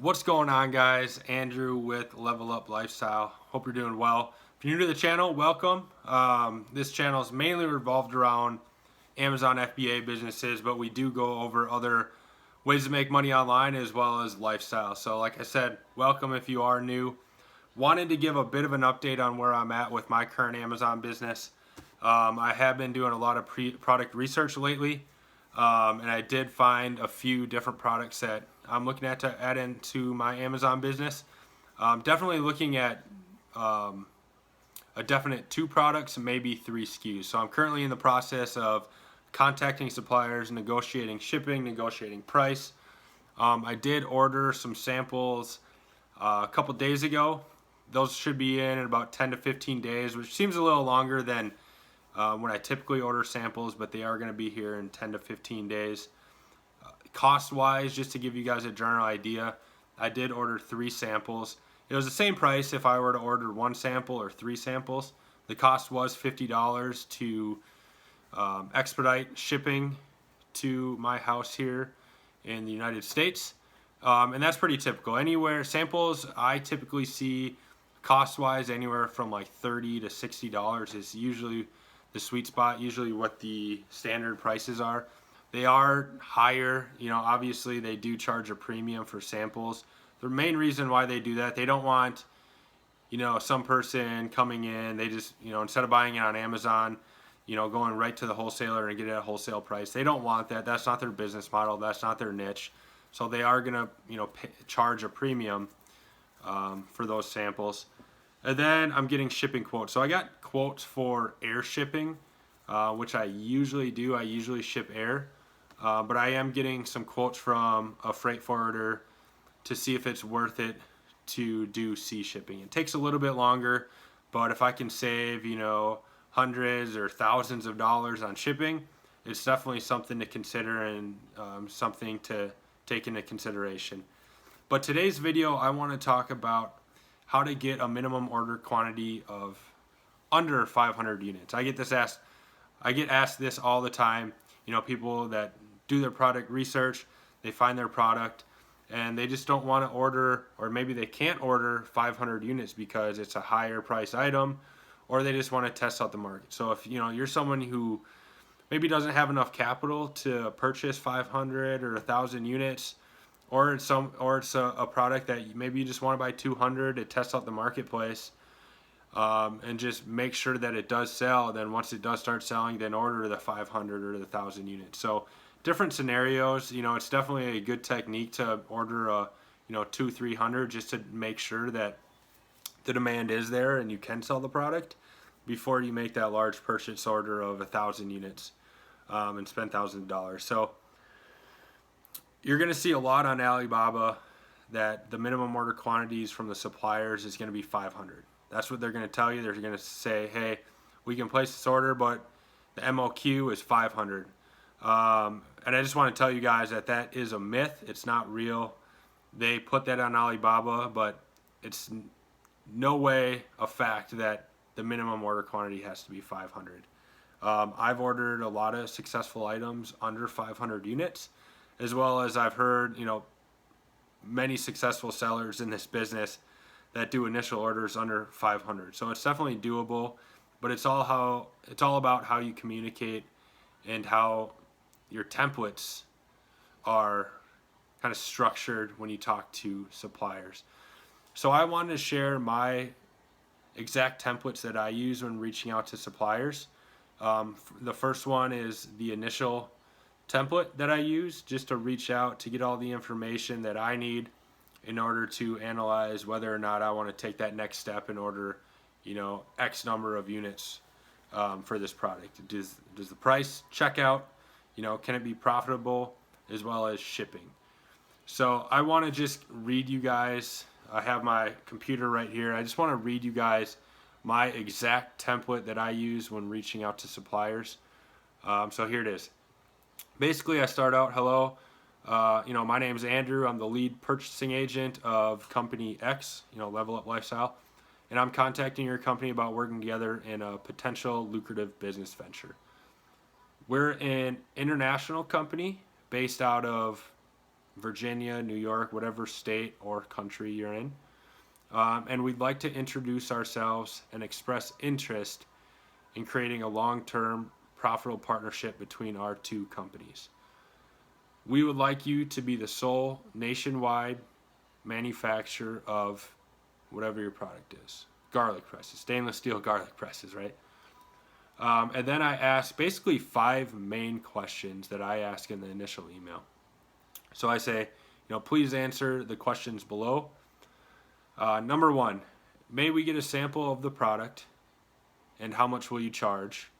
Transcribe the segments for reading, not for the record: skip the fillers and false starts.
What's going on, guys? Andrew with Level Up Lifestyle. Hope you're doing well. If you're new to the channel, welcome. This channel is mainly revolved around Amazon FBA businesses, but we do go over other ways to make money online as well as lifestyle. So like I said, welcome if you are new. Wanted to give a bit of an update on where I'm at with my current Amazon business. I have been doing a lot of product research lately. And I did find a few different products that I'm looking at to add into my Amazon business. Definitely looking at a definite 2 products, maybe 3 SKUs. So I'm currently in the process of contacting suppliers, negotiating shipping, negotiating price. I did order some samples a couple days ago. Those should be in about 10 to 15 days, which seems a little longer than when I typically order samples, but they are going to be here in 10 to 15 days. Cost wise, just to give you guys a general idea, I did order 3 samples. It was the same price if I were to order 1 sample or 3 samples. The cost was $50 to expedite shipping to my house here in the United States. And that's pretty typical. Anywhere, samples I typically see cost wise anywhere from like $30 to $60 is usually the sweet spot, usually what the standard prices are. They are higher, obviously they do charge a premium for samples. The main reason why they do that, they don't want, some person coming in, they just, instead of buying it on Amazon, going right to the wholesaler and get it at a wholesale price. They don't want that. That's not their business model. That's not their niche. So they are going to, charge a premium for those samples. And then I'm getting shipping quotes. So I got quotes for air shipping, which I usually do. I usually ship air. But I am getting some quotes from a freight forwarder to see if it's worth it to do sea shipping. It takes a little bit longer, but if I can save, hundreds or thousands of dollars on shipping, it's definitely something to consider and something to take into consideration. But today's video, I want to talk about how to get a minimum order quantity of under 500 units. I get asked this all the time. People that do their product research, they find their product and they just don't want to order, or maybe they can't order 500 units because it's a higher price item, or they just want to test out the market. So if you're someone who maybe doesn't have enough capital to purchase 500 or 1,000 units, or it's a product that maybe you just want to buy 200 to test out the marketplace, and just make sure that it does sell. Then once it does start selling, then order the 500 or the 1,000 units. So different scenarios. It's definitely a good technique to order a 200-300 just to make sure that the demand is there and you can sell the product before you make that large purchase order of 1,000 units and spend thousands of dollars. So you're going to see a lot on Alibaba that the minimum order quantities from the suppliers is going to be 500. That's what they're going to tell you. They're going to say, hey, we can place this order, but the MOQ is 500. And I just want to tell you guys that that is a myth. It's not real. They put that on Alibaba, but it's no way a fact that the minimum order quantity has to be 500. I've ordered a lot of successful items under 500 units. As well as I've heard, many successful sellers in this business that do initial orders under 500. So it's definitely doable, but it's all about how you communicate and how your templates are kind of structured when you talk to suppliers. So I wanted to share my exact templates that I use when reaching out to suppliers. The first one is the initial template that I use just to reach out to get all the information that I need in order to analyze whether or not I want to take that next step and order, X number of units for this product. Does the price check out? Can it be profitable, as well as shipping? So I want to just read you guys. I have my computer right here. I just want to read you guys my exact template that I use when reaching out to suppliers. So here it is. Basically, I start out, hello, my name is Andrew. I'm the lead purchasing agent of company X, Level Up Lifestyle, and I'm contacting your company about working together in a potential lucrative business venture. We're an international company based out of Virginia, New York, whatever state or country you're in. And we'd like to introduce ourselves and express interest in creating a long-term profitable partnership between our two companies. We would like you to be the sole nationwide manufacturer of whatever your product is. Garlic presses, stainless steel garlic presses, right? And then I ask basically 5 main questions that I ask in the initial email. So I say, please answer the questions below. Number 1, may we get a sample of the product and how much will you charge,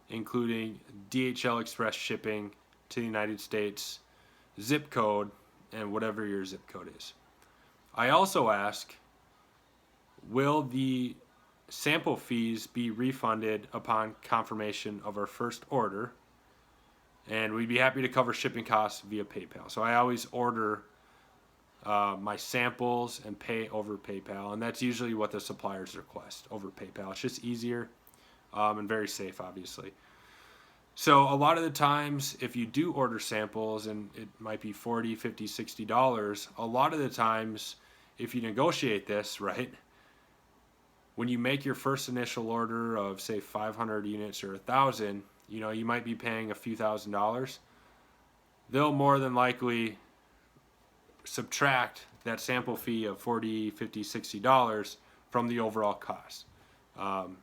including DHL Express shipping to the United States, zip code, and whatever your zip code is. I also ask, will the sample fees be refunded upon confirmation of our first order? And we'd be happy to cover shipping costs via PayPal. So I always order my samples and pay over PayPal, and that's usually what the suppliers request, over PayPal. It's just easier and very safe, obviously. So a lot of the times, if you do order samples, and it might be $40, $50, $60, a lot of the times, if you negotiate this, right, when you make your first initial order of, say, 500 units or 1,000, you might be paying a few $1,000s. They'll more than likely subtract that sample fee of $40, $50, $60 from the overall cost.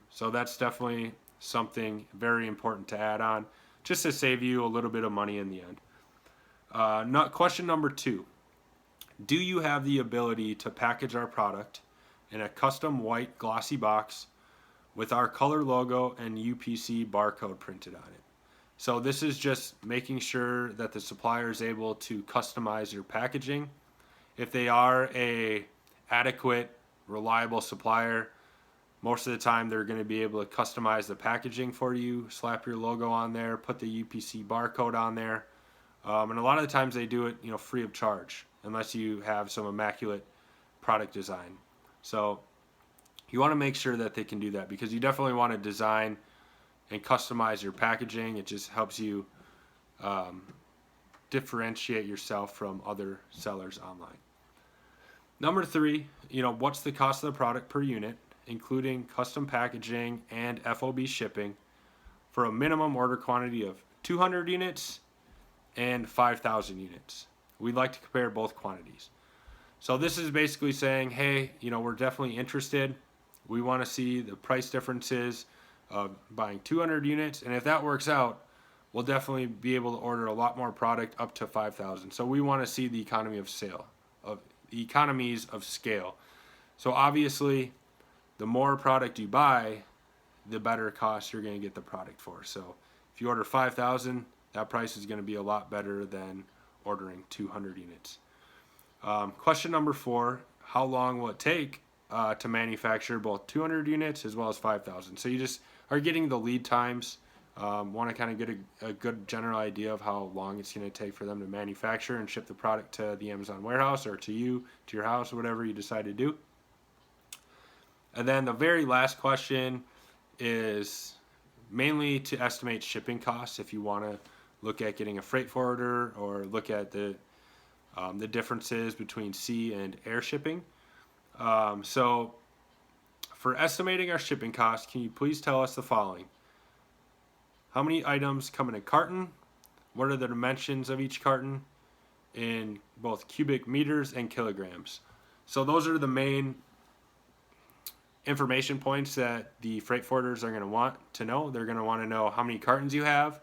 So that's definitely something very important to add on, just to save you a little bit of money in the end. Question number 2, do you have the ability to package our product in a custom white glossy box with our color logo and UPC barcode printed on it? So this is just making sure that the supplier is able to customize your packaging. If they are a adequate, reliable supplier, most of the time they're going to be able to customize the packaging for you, slap your logo on there, put the UPC barcode on there. And a lot of the times they do it, free of charge, unless you have some immaculate product design. So you want to make sure that they can do that, because you definitely want to design and customize your packaging. It just helps you differentiate yourself from other sellers online. Number 3, what's the cost of the product per unit, including custom packaging and FOB shipping, for a minimum order quantity of 200 units and 5,000 units. We'd like to compare both quantities. So this is basically saying, hey, we're definitely interested. We want to see the price differences of buying 200 units, and if that works out, we'll definitely be able to order a lot more product up to 5,000. So we want to see the economies of scale. So obviously, the more product you buy, the better cost you're going to get the product for. So if you order 5,000, that price is going to be a lot better than ordering 200 units. Question number 4, how long will it take to manufacture both 200 units as well as 5,000? So you just are getting the lead times. Want to kind of get a good general idea of how long it's going to take for them to manufacture and ship the product to the Amazon warehouse, or to you, to your house, whatever you decide to do. And then the very last question is mainly to estimate shipping costs, if you want to look at getting a freight forwarder or look at the differences between sea and air shipping. So for estimating our shipping costs, can you please tell us the following? How many items come in a carton? What are the dimensions of each carton in both cubic meters and kilograms? So those are the main information points that the freight forwarders are going to want to know. They're going to want to know how many cartons you have,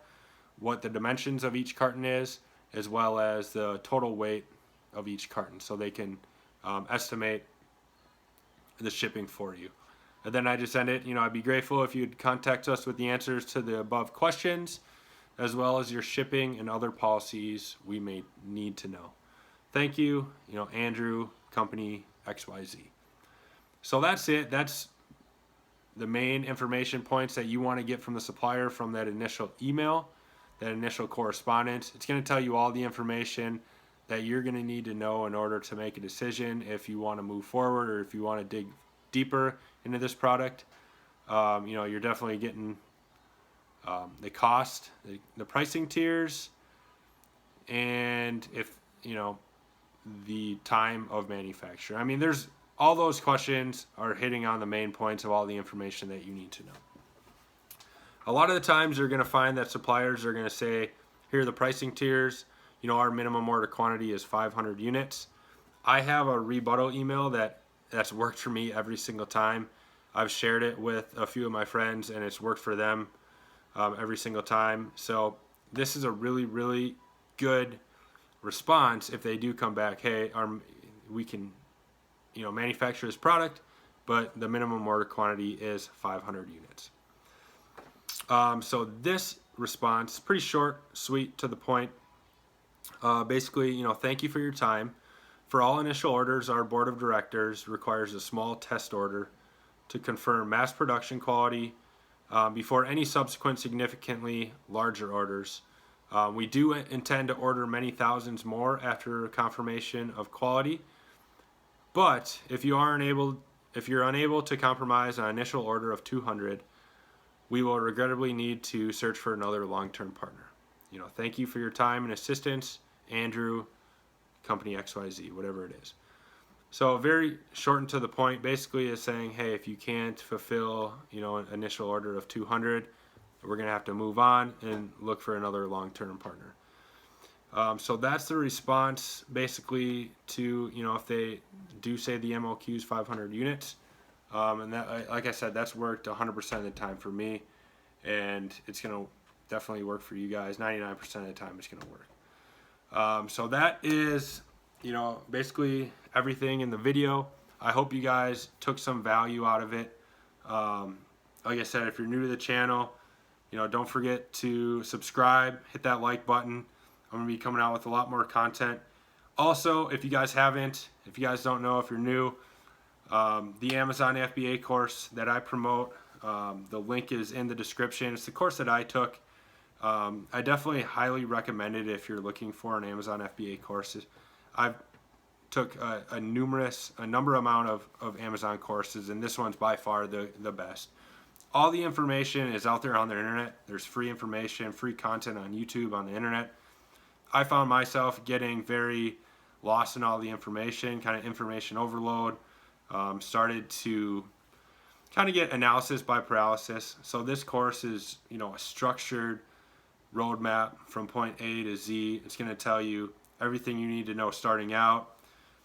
what the dimensions of each carton is, as well as the total weight of each carton, so they can estimate the shipping for you. And then I just end it, I'd be grateful if you'd contact us with the answers to the above questions, as well as your shipping and other policies we may need to know. Thank you, Andrew, company XYZ. So that's it. That's the main information points that you want to get from the supplier from that initial email, that initial correspondence. It's going to tell you all the information that you're going to need to know in order to make a decision if you want to move forward or if you want to dig deeper into this product. You're definitely getting the cost, the pricing tiers, and if the time of manufacture? I mean, there's all those questions are hitting on the main points of all the information that you need to know. A lot of the times you're going to find that suppliers are going to say, here are the pricing tiers. You know, our minimum order quantity is 500 units. I have a rebuttal email that's worked for me every single time. I've shared it with a few of my friends, and it's worked for them every single time. So this is a really, really good response if they do come back, hey, we can, you know, manufacture this product, but the minimum order quantity is 500 units. So this response, pretty short, sweet, to the point. Basically, you know, thank you for your time. For all initial orders, our board of directors requires a small test order to confirm mass production quality before any subsequent significantly larger orders. We do intend to order many thousands more after confirmation of quality, but if you're unable to compromise on an initial order of 200, we will regrettably need to search for another long-term partner. You know, thank you for your time and assistance, Andrew, company XYZ, whatever it is. So very short and to the point, basically is saying, hey, if you can't fulfill, you know, an initial order of 200, we're going to have to move on and look for another long-term partner. So that's the response basically to, you know, if they do say the MOQ is 500 units. And that, like I said, that's worked 100% of the time for me, and it's going to definitely work for you guys. 99% of the time it's going to work. So that is, you know, basically everything in the video. I hope you guys took some value out of it. Like I said, if you're new to the channel, you know, don't forget to subscribe, hit that like button. I'm going to be coming out with a lot more content. Also, if you guys don't know, if you're new, the Amazon FBA course that I promote, the link is in the description. It's the course that I took. I definitely highly recommend it if you're looking for an Amazon FBA course. I've took a number amount of Amazon courses, and this one's by far the best. All the information is out there on the internet. There's free information, free content on YouTube, on the internet. I found myself getting very lost in all the information, kind of information overload. Started to kind of get analysis by paralysis. So this course is, you know, a structured roadmap from point A to Z. It's going to tell you everything you need to know starting out,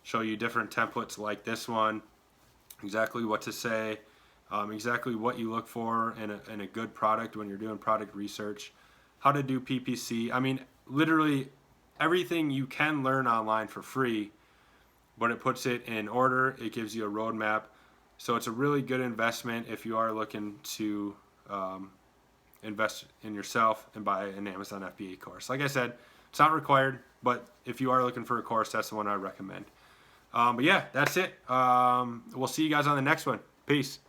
show you different templates like this one, exactly what to say, exactly what you look for in a good product when you're doing product research, how to do PPC. I mean, literally everything you can learn online for free, but it puts it in order. It gives you a roadmap. So it's a really good investment if you are looking to invest in yourself and buy an Amazon FBA course. Like I said, it's not required, but if you are looking for a course, that's the one I recommend. But yeah, that's it. We'll see you guys on the next one. Peace.